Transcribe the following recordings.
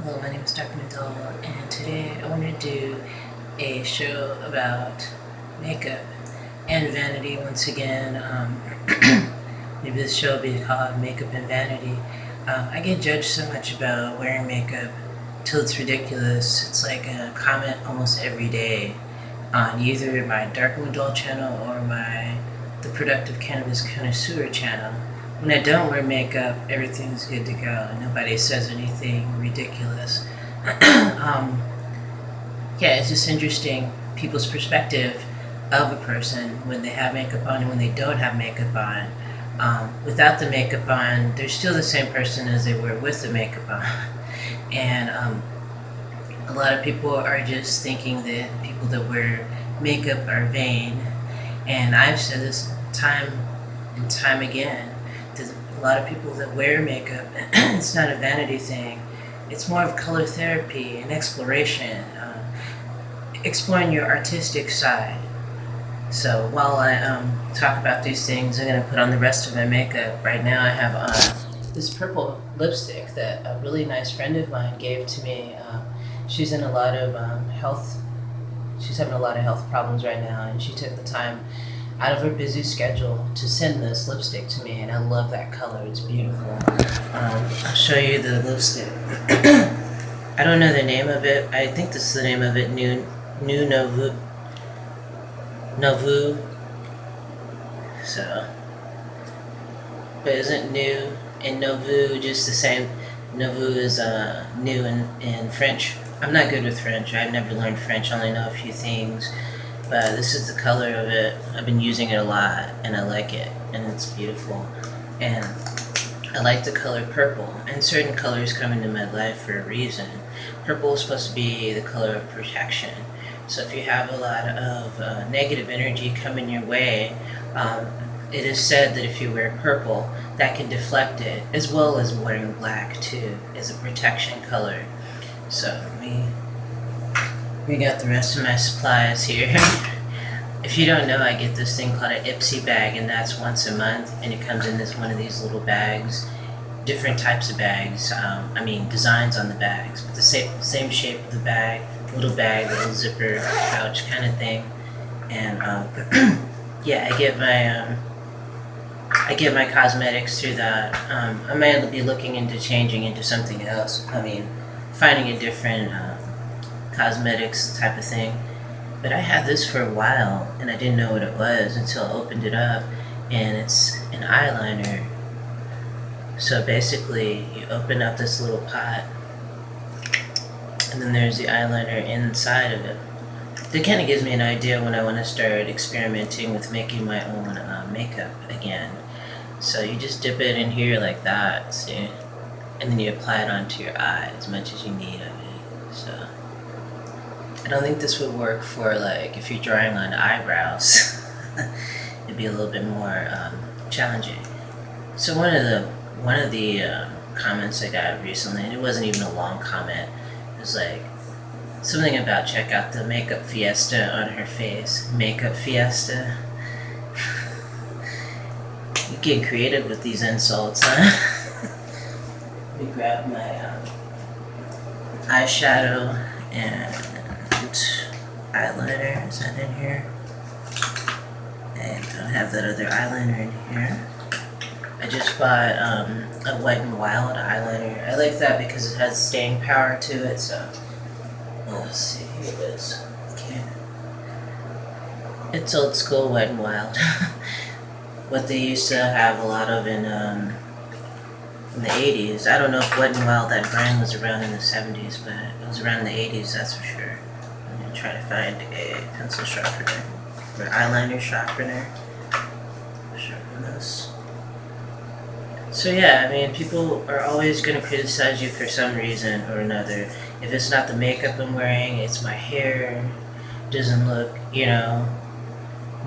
Hello, my name is Dr. Mandel, and today I want to do a show about makeup and vanity once again. Maybe this show will be called Makeup and Vanity. I get judged so much about wearing makeup till it's ridiculous. It's like a comment almost every day on either my Dark Mandel channel or the Productive Cannabis Connoisseur channel. When I don't wear makeup, everything's good to go. Nobody says anything ridiculous. Yeah, it's just interesting people's perspective of a person when they have makeup on and when they don't have makeup on. Without the makeup on, they're still the same person as they were with the makeup on. And a lot of people are just thinking that people that wear makeup are vain. And I've said this time and time again. A lot of people that wear makeup, it's not a vanity thing. It's more of color therapy and exploration, exploring your artistic side. So while I talk about these things, I'm going to put on the rest of my makeup. Right now I have on this purple lipstick that a really nice friend of mine gave to me. She's in a lot of she's having a lot of health problems right now, and she took the time out of her busy schedule to send this lipstick to me, and I love that color. It's beautiful. I'll show you the lipstick. I don't know the name of it. I think this is the name of it. New Novu. So, but isn't new and Novu just the same? Novu is new in French. I'm not good with French. I've never learned French. I only know a few things. But this is the color of it. I've been using it a lot, and I like it, and it's beautiful. And I like the color purple, and certain colors come into my life for a reason. Purple is supposed to be the color of protection. So if you have a lot of negative energy coming your way, it is said that if you wear purple, that can deflect it, as well as wearing black too, as a protection color. So we got the rest of my supplies here. If you don't know, I get this thing called an Ipsy bag, and that's once a month, and it comes in one of these little bags. Different types of bags, designs on the bags, but the same shape of the bag, little zipper pouch kind of thing. And yeah, I get my cosmetics through that. I might be looking into changing into something else. Finding a different cosmetics type of thing. But I had this for a while, and I didn't know what it was until I opened it up, and it's an eyeliner. So basically, you open up this little pot, and then there's the eyeliner inside of it. That kind of gives me an idea when I want to start experimenting with making my own makeup again. So you just dip it in here like that, see? And then you apply it onto your eye as much as you need of it. So I don't think this would work for if you're drawing on eyebrows. It'd be a little bit more challenging. So one of the comments I got recently, and it wasn't even a long comment, it was something about check out the makeup fiesta on her face. Makeup fiesta. You get creative with these insults, huh? Let me grab my eyeshadow and eyeliner. Is that in here? And I have that other eyeliner in here. I just bought a Wet n Wild eyeliner. I like that because it has staying power to it. So let's see, here it is. Okay. It's old school Wet n Wild. What they used to have a lot of in the 80s. I don't know if Wet n Wild, that brand, was around in the 70s, but it was around in the 80s, that's for sure. I'm going to try to find a pencil sharpener, or eyeliner sharpener. Sharpen this. So yeah, people are always going to criticize you for some reason or another. If it's not the makeup I'm wearing, it's my hair doesn't look,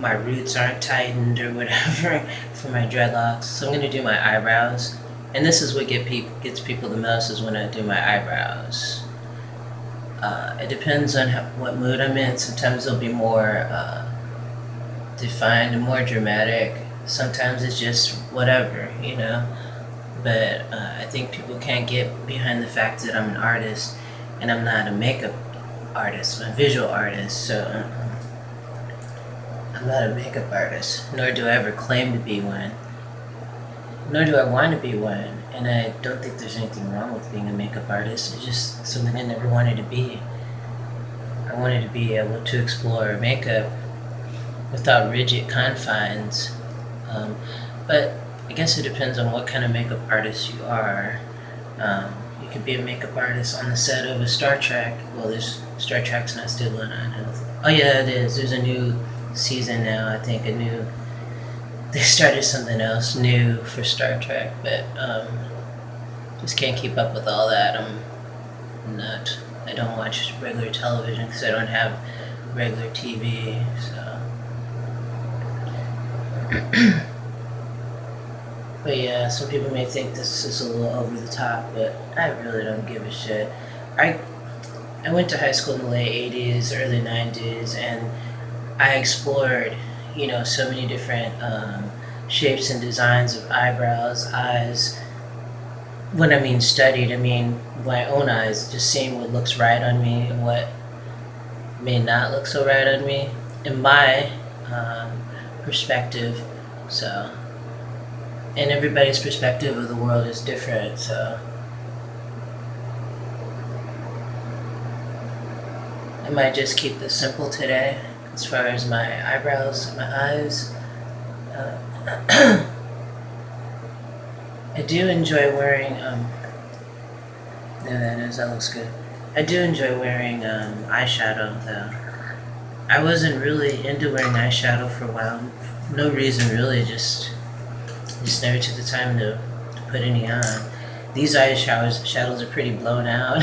my roots aren't tightened or whatever for my dreadlocks. So I'm going to do my eyebrows. And this is what gets people the most, is when I do my eyebrows. It depends on what mood I'm in. Sometimes they'll be more defined and more dramatic. Sometimes it's just whatever, but I think people can't get behind the fact that I'm an artist and I'm not a makeup artist. I'm a visual artist, so I'm not a makeup artist, nor do I ever claim to be one, nor do I want to be one. And I don't think there's anything wrong with being a makeup artist. It's just something I never wanted to be. I wanted to be able to explore makeup without rigid confines. But I guess it depends on what kind of makeup artist you are. You could be a makeup artist on the set of a Star Trek. Well, there's Star Trek's not still going on. Oh yeah, it is. There's a new season now. I think they started something else new for Star Trek, but just can't keep up with all that. I don't watch regular television because I don't have regular TV. So, but yeah, some people may think this is a little over the top, but I really don't give a shit. I went to high school in the late '80s, early '90s, and I explored, so many different shapes and designs of eyebrows, eyes. When I mean studied, I mean my own eyes, just seeing what looks right on me and what may not look so right on me in my perspective. So, and everybody's perspective of the world is different. So, I might just keep this simple today as far as my eyebrows, my eyes. I do enjoy wearing, that looks good. I do enjoy wearing eyeshadow though. I wasn't really into wearing eyeshadow for a while. No reason really, just never took the time to put any on. These shadows are pretty blown out.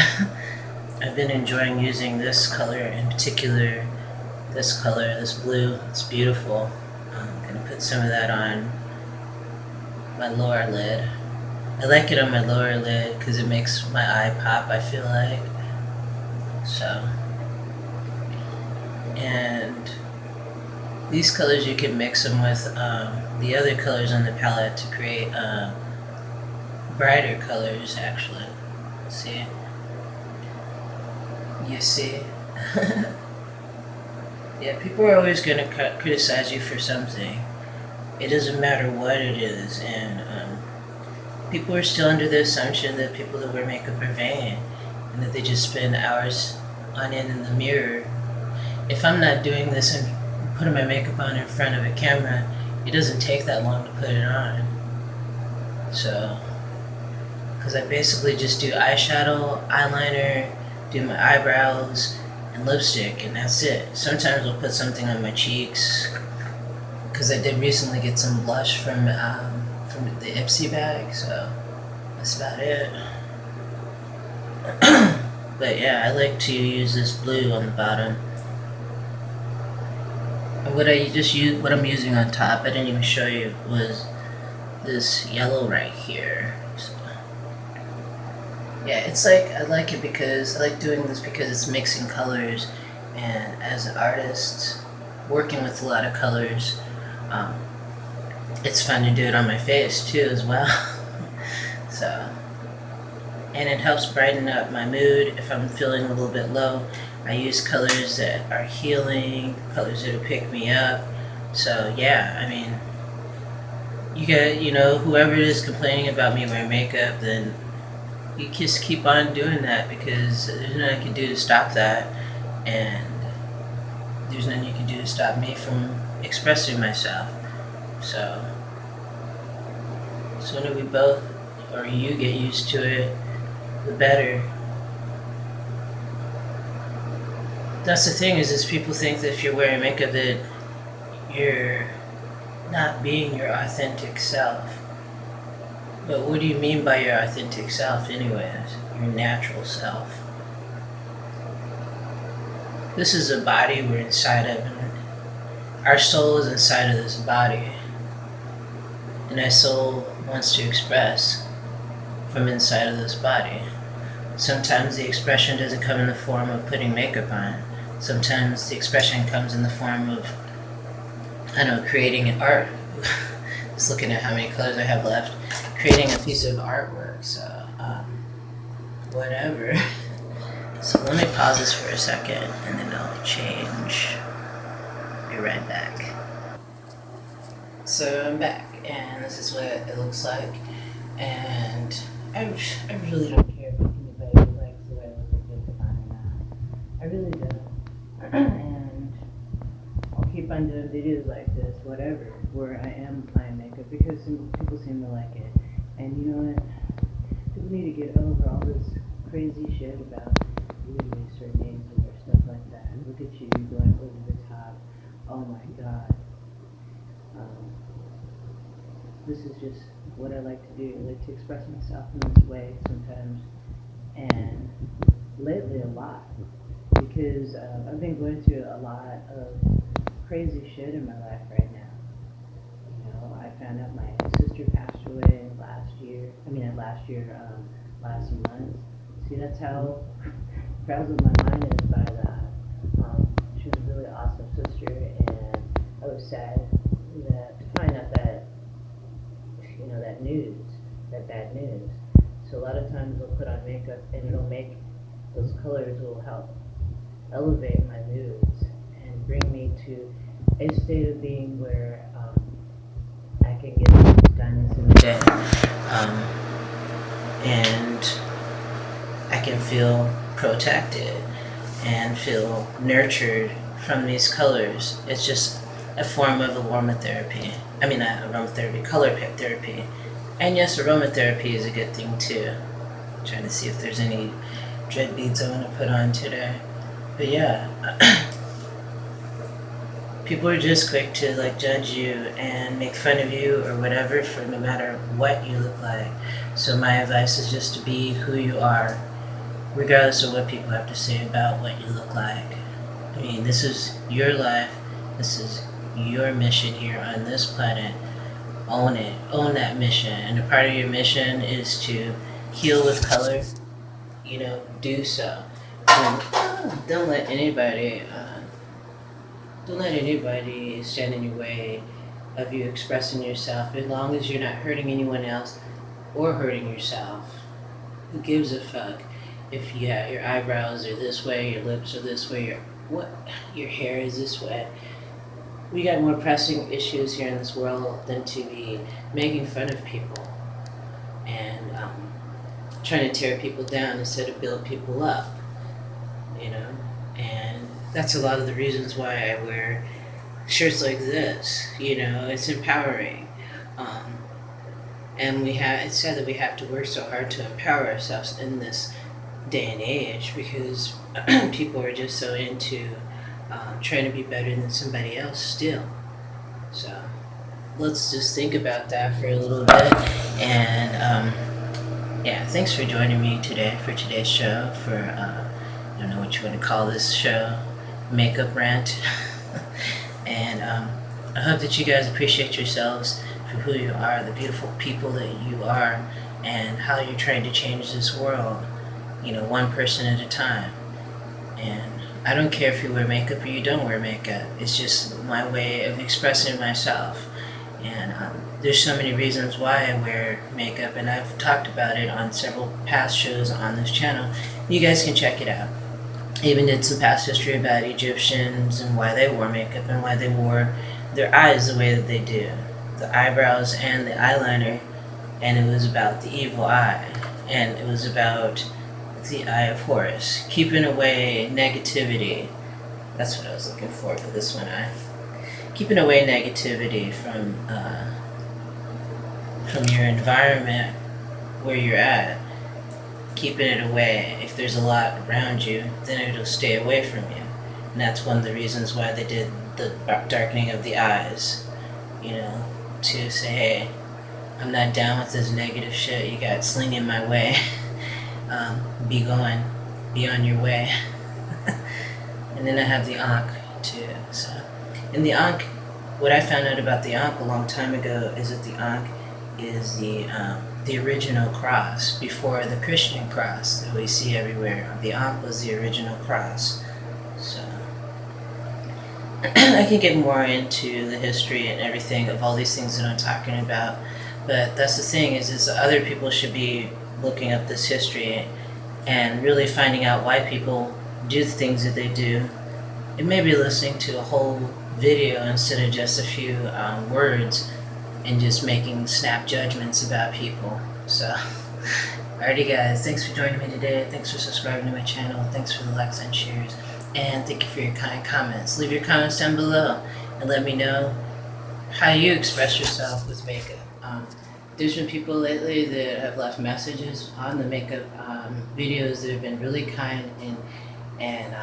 I've been enjoying using this color in particular, this blue. It's beautiful. I'm gonna put some of that on my lower lid. I like it on my lower lid because it makes my eye pop, I feel like. So, and these colors you can mix them with the other colors on the palette to create brighter colors, actually. See? You see? Yeah, people are always going to criticize you for something. It doesn't matter what it is, and people are still under the assumption that people that wear makeup are vain, and that they just spend hours on end in the mirror. If I'm not doing this and putting my makeup on in front of a camera, it doesn't take that long to put it on. So, because I basically just do eyeshadow, eyeliner, do my eyebrows, and lipstick, and that's it. Sometimes I'll put something on my cheeks, because I did recently get some blush from the Ipsy bag, so that's about it. But yeah, I like to use this blue on the bottom. And what I'm using on top, I didn't even show you, was this yellow right here. So, yeah, it's like, I like it because, I like doing this because it's mixing colors, and as an artist, working with a lot of colors, it's fun to do it on my face too as well. So, and it helps brighten up my mood if I'm feeling a little bit low. I use colors that are healing, colors that'll pick me up. So yeah, I mean, you got, whoever is complaining about me wearing makeup, then you just keep on doing that, because there's nothing I can do to stop that, and there's nothing you can do to stop me from expressing myself. So, sooner we both, or you, get used to it, the better. That's the thing, is people think that if you're wearing makeup that you're not being your authentic self. But what do you mean by your authentic self anyways? Your natural self. This is a body we're inside of, and our soul is inside of this body. And our soul wants to express from inside of this body. Sometimes the expression doesn't come in the form of putting makeup on. Sometimes the expression comes in the form of, creating an art. Just looking at how many colors I have left, creating a piece of artwork. So whatever. So let me pause this for a second, and then I'll change. Be right back. So I'm back, and this is what it looks like. And I really don't care if anybody likes the way I look at this fine or not. I really don't. And I'll keep on doing videos like this, whatever, where I am applying makeup, because people seem to like it. And you know what? People need to get over all this crazy shit about using certain names or stuff like that. Look at you going over the top. Oh my god. This is just what I like to do. I like to express myself in this way sometimes, and lately a lot, because I've been going through a lot of crazy shit in my life right now. You know, I found out my sister passed away last month. See, that's how frazzled my mind is by that. She was a really awesome sister, and I was sad to find out that, that news, that bad news. So a lot of times I'll put on makeup, and those colors will help elevate my moods and bring me to a state of being where I can get things done in a day. And I can feel protected and feel nurtured from these colors. It's just a form of aromatherapy. I mean, not aromatherapy, color therapy. And yes, aromatherapy is a good thing too. I'm trying to see if there's any dread beads I want to put on today. But yeah, people are just quick to judge you and make fun of you or whatever for no matter what you look like. So my advice is just to be who you are, regardless of what people have to say about what you look like. I mean, this is your life. This is your mission here on this planet. Own it. Own that mission. And a part of your mission is to heal with color. Do so. And don't let anybody stand in your way of you expressing yourself, as long as you're not hurting anyone else or hurting yourself. Who gives a fuck if your eyebrows are this way, your lips are this way, your hair is this way? We got more pressing issues here in this world than to be making fun of people and trying to tear people down instead of build people up, and that's a lot of the reasons why I wear shirts like this. It's empowering, and it's sad that we have to work so hard to empower ourselves in this day and age, because people are just so into trying to be better than somebody else still. So let's just think about that for a little bit. And thanks for joining me today for today's show, for I don't know what you want to call this show, Makeup Rant. And I hope that you guys appreciate yourselves for who you are, the beautiful people that you are, and how you're trying to change this world, one person at a time. And I don't care if you wear makeup or you don't wear makeup. It's just my way of expressing myself. And there's so many reasons why I wear makeup, and I've talked about it on several past shows on this channel. You guys can check it out. I even did some past history about Egyptians and why they wore makeup and why they wore their eyes the way that they do. The eyebrows and the eyeliner. And it was about the evil eye. And it was about the Eye of Horus, keeping away negativity. That's what I was looking for this one eye. Keeping away negativity from your environment where you're at. Keeping it away. If there's a lot around you, then it'll stay away from you. And that's one of the reasons why they did the darkening of the eyes. To say, hey, I'm not down with this negative shit you got slinging my way. Be on your way. And then I have the Ankh too. So, in the Ankh, what I found out about the Ankh a long time ago is that the Ankh is the original cross before the Christian cross that we see everywhere. The Ankh was the original cross. So, I can get more into the history and everything of all these things that I'm talking about. But that's the thing is other people should be looking up this history and really finding out why people do the things that they do. And maybe listening to a whole video instead of just a few words and just making snap judgments about people. So, alrighty, guys, thanks for joining me today. Thanks for subscribing to my channel. Thanks for the likes and shares. And thank you for your kind comments. Leave your comments down below and let me know how you express yourself with makeup. There's been people lately that have left messages on the makeup videos that have been really kind and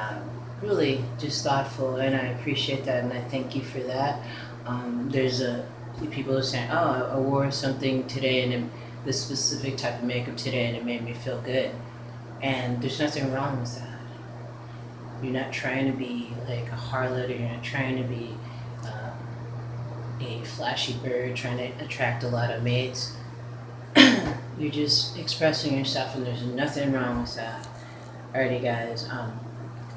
really just thoughtful, and I appreciate that, and I thank you for that. There's people who are saying, "Oh, I wore something today, and this specific type of makeup today, and it made me feel good." And there's nothing wrong with that. You're not trying to be like a harlot, or you're not trying to be a flashy bird trying to attract a lot of mates. You're just expressing yourself, and there's nothing wrong with that. Alrighty, guys.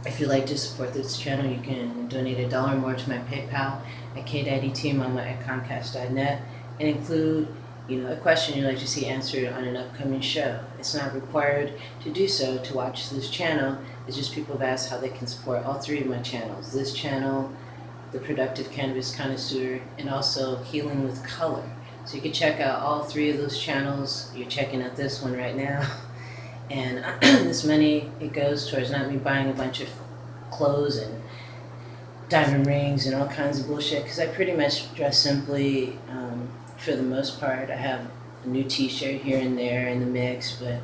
If you'd like to support this channel, you can donate $1 or more to my PayPal at kdaddytmama@comcast.net and include, a question you'd like to see answered on an upcoming show. It's not required to do so to watch this channel. It's just people have asked how they can support all three of my channels. This channel, The Productive Cannabis Connoisseur, and also Healing with Color. So you can check out all three of those channels. You're checking out this one right now. And this money, it goes towards not me buying a bunch of clothes and diamond rings and all kinds of bullshit, because I pretty much dress simply for the most part. I have a new t-shirt here and there in the mix, but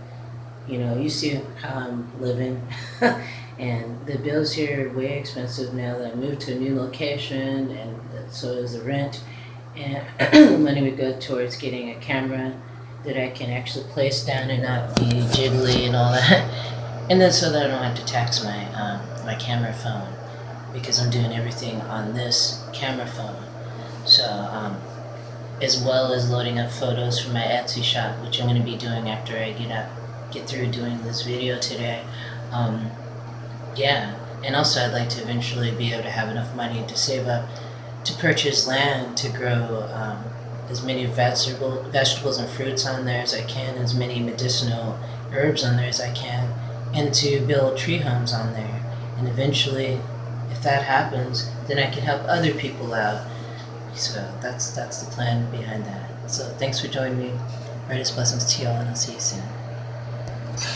you see how I'm living. And the bills here are way expensive now that I moved to a new location, and so is the rent. And the money would go towards getting a camera that I can actually place down and not be jiggly and all that. And then so that I don't have to tax my camera phone, because I'm doing everything on this camera phone. So as well as loading up photos from my Etsy shop, which I'm going to be doing after I get through doing this video today. Yeah, and also I'd like to eventually be able to have enough money to save up to purchase land to grow as many vegetables and fruits on there as I can, as many medicinal herbs on there as I can, and to build tree homes on there. And eventually, if that happens, then I can help other people out. So that's the plan behind that. So thanks for joining me. Brightest blessings to y'all, and I'll see you soon.